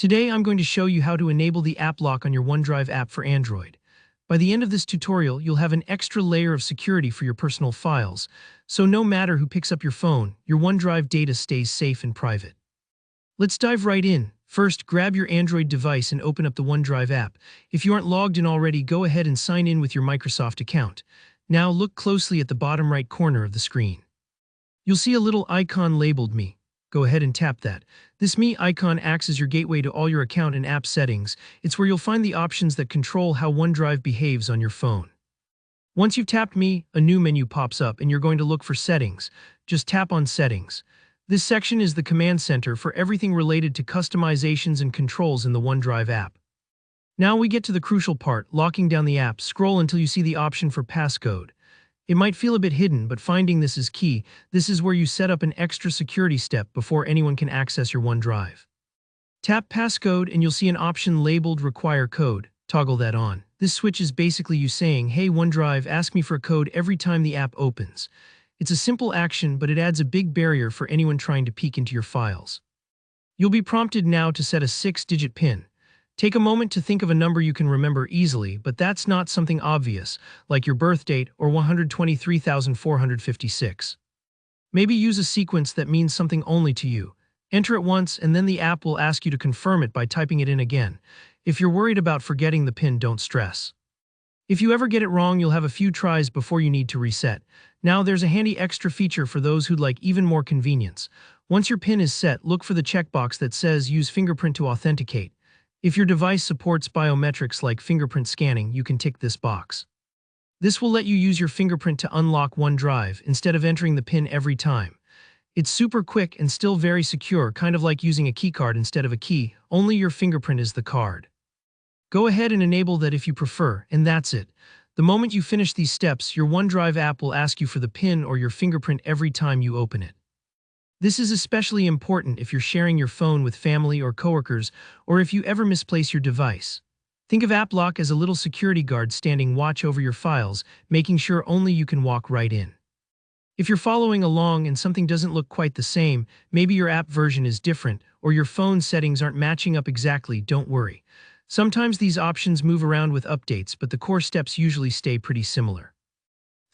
Today I'm going to show you how to enable the app lock on your OneDrive app for Android. By the end of this tutorial, you'll have an extra layer of security for your personal files, so no matter who picks up your phone, your OneDrive data stays safe and private. Let's dive right in. First, grab your Android device and open up the OneDrive app. If you aren't logged in already, go ahead and sign in with your Microsoft account. Now look closely at the bottom right corner of the screen. You'll see a little icon labeled Me. Go ahead and tap that. This Me icon acts as your gateway to all your account and app settings. It's where you'll find the options that control how OneDrive behaves on your phone. Once you've tapped Me, a new menu pops up and you're going to look for Settings. Just tap on Settings. This section is the command center for everything related to customizations and controls in the OneDrive app. Now we get to the crucial part, locking down the app. Scroll until you see the option for passcode. It might feel a bit hidden, but finding this is key. This is where you set up an extra security step before anyone can access your OneDrive. Tap passcode and you'll see an option labeled Require Code. Toggle that on. This switch is basically you saying, "Hey OneDrive, ask me for a code every time the app opens." It's a simple action, but it adds a big barrier for anyone trying to peek into your files. You'll be prompted now to set a 6-digit PIN. Take a moment to think of a number you can remember easily, but that's not something obvious, like your birth date or 123,456. Maybe use a sequence that means something only to you. Enter it once, and then the app will ask you to confirm it by typing it in again. If you're worried about forgetting the PIN, don't stress. If you ever get it wrong, you'll have a few tries before you need to reset. Now, there's a handy extra feature for those who'd like even more convenience. Once your PIN is set, look for the checkbox that says Use fingerprint to authenticate. If your device supports biometrics like fingerprint scanning, you can tick this box. This will let you use your fingerprint to unlock OneDrive instead of entering the PIN every time. It's super quick and still very secure, kind of like using a keycard instead of a key, only your fingerprint is the card. Go ahead and enable that if you prefer, and that's it. The moment you finish these steps, your OneDrive app will ask you for the PIN or your fingerprint every time you open it. This is especially important if you're sharing your phone with family or coworkers, or if you ever misplace your device. Think of App Lock as a little security guard standing watch over your files, making sure only you can walk right in. If you're following along and something doesn't look quite the same, maybe your app version is different, or your phone settings aren't matching up exactly, don't worry. Sometimes these options move around with updates, but the core steps usually stay pretty similar.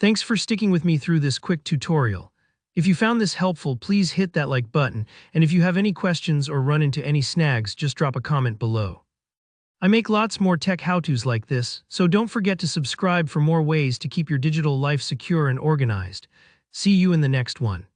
Thanks for sticking with me through this quick tutorial. If you found this helpful, please hit that like button, and if you have any questions or run into any snags, just drop a comment below. I make lots more tech how-tos like this, so don't forget to subscribe for more ways to keep your digital life secure and organized. See you in the next one.